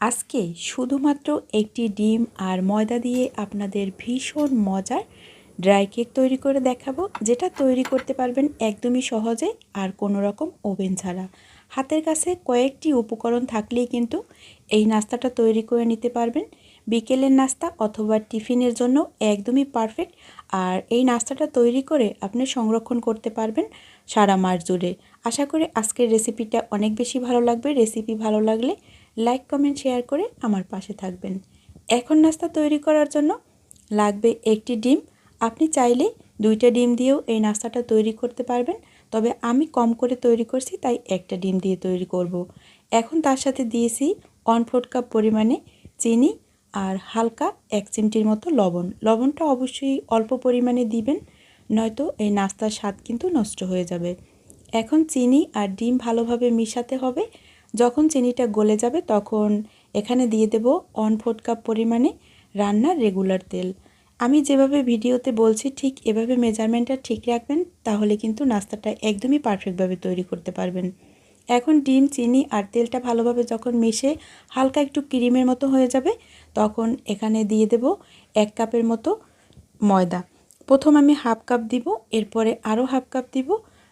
আজকে শুধুমাত্র একটি ডিম আর ময়দা দিয়ে আপনাদের ভীষণ মজার ড্রাই কেক তৈরি করে দেখাবো, যেটা তৈরি করতে পারবেন একদমই সহজে আর কোনো রকম ওভেন ছাড়া। হাতের কাছে কয়েকটি উপকরণ থাকলেই কিন্তু এই নাস্তাটা তৈরি করে নিতে পারবেন। বিকেলের নাস্তা অথবা টিফিনের জন্য একদমই পারফেক্ট। আর এই নাস্তাটা তৈরি করে আপনি সংরক্ষণ করতে পারবেন সারা মাস জুড়ে। আশা করি আজকের রেসিপিটা অনেক বেশি ভালো লাগবে। রেসিপি ভালো লাগলে লাইক কমেন্ট শেয়ার করে আমার পাশে থাকবেন। এখন নাস্তা তৈরি করার জন্য লাগবে একটি ডিম। আপনি চাইলে 2টা ডিম দিয়েও এই নাস্তাটা তৈরি করতে পারবেন, তবে আমি কম করে তৈরি করছি তাই একটা ডিম দিয়ে তৈরি করব। এখন তার সাথে দিয়েছি 1/4 কাপ পরিমাণে চিনি আর হালকা 1 চিমটির মতো লবণ। লবণটা অবশ্যই অল্প পরিমাণে দিবেন, নয়তো এই নাস্তার স্বাদ কিন্তু নষ্ট হয়ে যাবে। এখন চিনি আর ডিম ভালোভাবে মিশাতে হবে। যখন চিনিটা গলে যাবে তখন এখানে দিয়ে দেব 1/4 কাপ পরিমাণে রান্নার রেগুলার তেল। আমি যেভাবে ভিডিওতে বলছি ঠিক এভাবে মেজারমেন্টটা ঠিক রাখবেন, তাহলে কিন্তু নাস্তাটা একদমই পারফেক্টভাবে তৈরি করতে পারবেন। এখন ডিম, চিনি আর তেলটা ভালোভাবে যখন মিশে হালকা একটু ক্রিমের মতো হয়ে যাবে, তখন এখানে দিয়ে দেব 1 কাপের মতো ময়দা। প্রথম আমি 1/2 কাপ দিব, এরপরে আরও 1/2 কাপ দিব।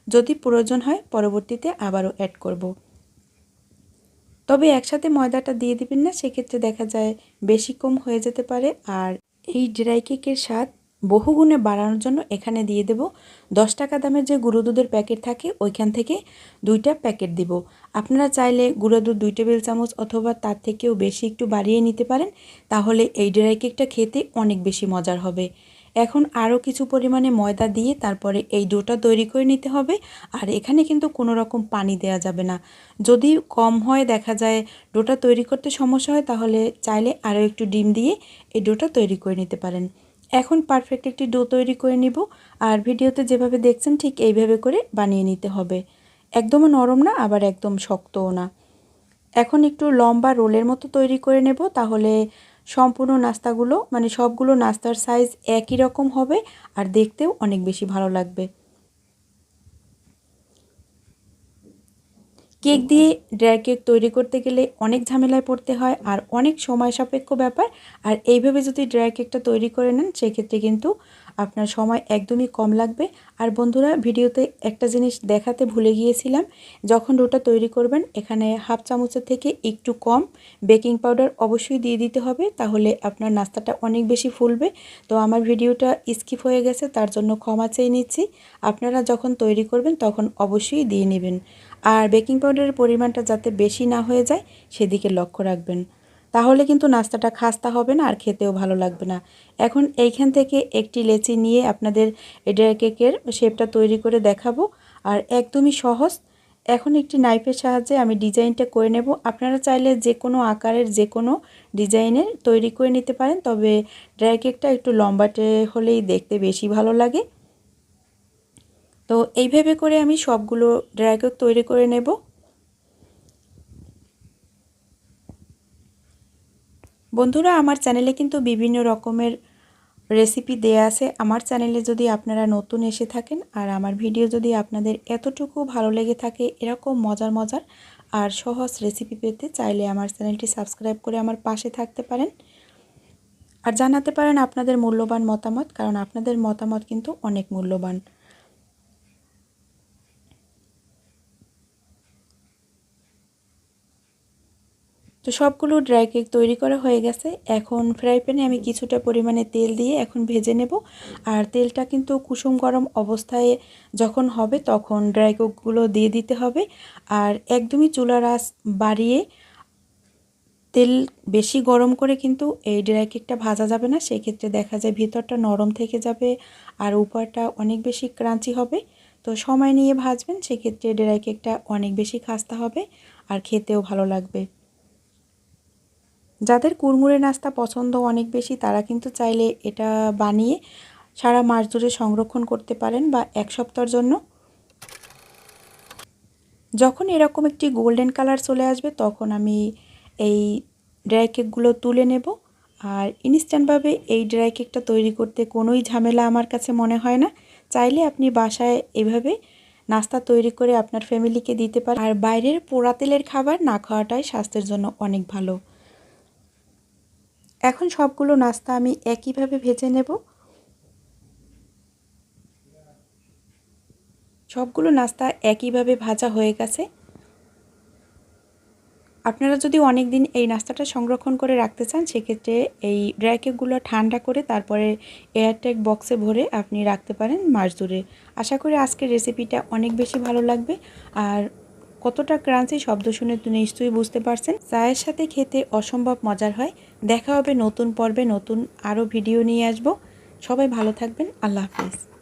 যদি প্রয়োজন হয় পরবর্তীতে আবারও অ্যাড করব। তবে একসাথে ময়দাটা দিয়ে দিবেন না, সেক্ষেত্রে দেখা যায় বেশি কম হয়ে যেতে পারে। আর এই ড্রাই কেকের স্বাদ বহুগুণে বাড়ানোর জন্য এখানে দিয়ে দেব 10 টাকা দামের যে গুঁড়ো দুধের প্যাকেট থাকে ওইখান থেকে 2টা প্যাকেট দিব। আপনারা চাইলে গুঁড়ো দুধ 2 টেবিল চামচ অথবা তার থেকেও বেশি একটু বাড়িয়ে নিতে পারেন, তাহলে এই ড্রাই কেকটা খেতে অনেক বেশি মজার হবে। এখন আরও কিছু পরিমাণে ময়দা দিয়ে তারপরে এই ডোটা তৈরি করে নিতে হবে। আর এখানে কিন্তু কোনো রকম পানি দেওয়া যাবে না। যদি কম হয়, দেখা যায় ডোটা তৈরি করতে সমস্যা হয়, তাহলে চাইলে আরও একটু ডিম দিয়ে এই ডোটা তৈরি করে নিতে পারেন। এখন পারফেক্ট একটি ডো তৈরি করে নিব। আর ভিডিওতে যেভাবে দেখছেন ঠিক এইভাবে করে বানিয়ে নিতে হবে। একদমও নরম না, আবার একদম শক্তও না। এখন একটু লম্বা রোলের মতো তৈরি করে নেব, তাহলে সম্পূর্ণ নাস্তাগুলো মানে সবগুলো নাস্তার সাইজ একই রকম হবে আর দেখতেও অনেক বেশি ভালো লাগবে। কেক দিয়ে ড্রাই কেক তৈরি করতে গেলে অনেক ঝামেলায় পড়তে হয় আর অনেক সময় সাপেক্ষ ব্যাপার। আর এইভাবে যদি ড্রাই কেকটা তৈরি করে নেন, সেক্ষেত্রে কিন্তু আপনার সময় একদমই কম লাগবে। আর বন্ধুরা, ভিডিওতে একটা জিনিস দেখাতে ভুলে গিয়েছিলাম। যখন ডোটা তৈরি করবেন, এখানে 1/2 চামচের থেকে একটু কম বেকিং পাউডার অবশ্যই দিয়ে দিতে হবে, তাহলে আপনার নাস্তাটা অনেক বেশি ফুলবে। তো আমার ভিডিওটা স্কিপ হয়ে গেছে, তার জন্য ক্ষমা চেয়ে নিচ্ছি। আপনারা যখন তৈরি করবেন তখন অবশ্যই দিয়ে নেবেন। আর বেকিং পাউডারের পরিমাণটা যাতে বেশি না হয়ে যায় সেদিকে লক্ষ্য রাখবেন, তাহলে কিন্তু নাস্তাটা খাস্তা হবে না আর খেতেও ভালো লাগবে না। এখন এইখান থেকে একটি লেচি নিয়ে আপনাদের ড্রাই কেকের শেপটা তৈরি করে দেখাবো। আর একদমই সহজ। এখন একটি নাইফের সাহায্যে আমি ডিজাইনটা করে নেব। আপনারা চাইলে যে কোনো আকারের যে কোনো ডিজাইনের তৈরি করে নিতে পারেন, তবে ড্রাই কেকটা একটু লম্বাটে হলেই দেখতে বেশি ভালো লাগে। তো এইভাবে করে আমি সবগুলো ড্রাই কেক তৈরি করে নেব। বন্ধুরা, আমার চ্যানেলে কিন্তু বিভিন্ন রকমের রেসিপি দেয়া আছে। আমার চ্যানেলে যদি আপনারা নতুন এসে থাকেন আর আমার ভিডিও যদি আপনাদের এতটুকু ভালো লেগে থাকে, এরকম মজার মজার আর সহজ রেসিপি পেতে, চাইলে আমার চ্যানেলটি সাবস্ক্রাইব করে আমার পাশে থাকতে পারেন। আর জানাতে পারেন আপনাদের মূল্যবান মতামত, কারণ আপনাদের মতামত কিন্তু অনেক মূল্যবান। তো সবগুলো ড্রাই কেক তৈরি করা হয়ে গেছে। এখন ফ্রাই প্যানে আমি কিছুটা পরিমাণে তেল দিয়ে এখন ভেজে নেব। আর তেলটা কিন্তু কুসুম গরম অবস্থায় যখন হবে তখন ড্রাই কেকগুলো দিয়ে দিতে হবে। আর একদমই চুলার আঁচ বাড়িয়ে তেল বেশি গরম করে কিন্তু এই ড্রাই কেকটা ভাজা যাবে না, সেক্ষেত্রে দেখা যায় ভিতরটা নরম থেকে যাবে আর উপরটা অনেক বেশি ক্রাঞ্চি হবে। তো সময় নিয়ে ভাজবেন, সেক্ষেত্রে ড্রাই কেকটা অনেক বেশি খাস্তা হবে আর খেতেও ভালো লাগবে। যাদের কুড়মুড়ে নাস্তা পছন্দ অনেক বেশি, তারা কিন্তু চাইলে এটা বানিয়ে সারা মাস জুড়ে সংরক্ষণ করতে পারেন বা 1 সপ্তাহের জন্য। যখন এরকম একটি গোল্ডেন কালার চলে আসবে তখন আমি এই ড্রাই কেকগুলো তুলে নেব। আর ইনস্ট্যান্টভাবে এই ড্রাই কেকটা তৈরি করতে কোনোই ঝামেলা আমার কাছে মনে হয় না। চাইলে আপনি বাসায় এভাবে নাস্তা তৈরি করে আপনার ফ্যামিলিকে দিতে পারেন। আর বাইরের পোড়া তেলের খাবার না খাওয়াটাই স্বাস্থ্যের জন্য অনেক ভালো। এখন সবগুলো নাস্তা আমি একইভাবে ভেজে নেব। সবগুলো নাস্তা একইভাবে ভাজা হয়ে গেছে। আপনারা যদি অনেক দিন এই নাস্তাটা সংরক্ষণ করে রাখতে চান, সেক্ষেত্রে এই ড্রাই কেকগুলো ঠান্ডা করে তারপরে এয়ারটাইট বক্সে ভরে আপনি রাখতে পারেন মাস জুড়ে। আশা করি আজকের রেসিপিটা অনেক বেশি ভালো লাগবে। আর কতটা ক্রাঞ্চি শব্দ শুনে তো নিশ্চয়ই বুঝতে পারছেন। চায়ের সাথে খেতে অসম্ভব মজার হয়। দেখা হবে নতুন পর্বে, নতুন আরও ভিডিও নিয়ে আসব। সবাই ভালো থাকবেন। আল্লাহ হাফেজ।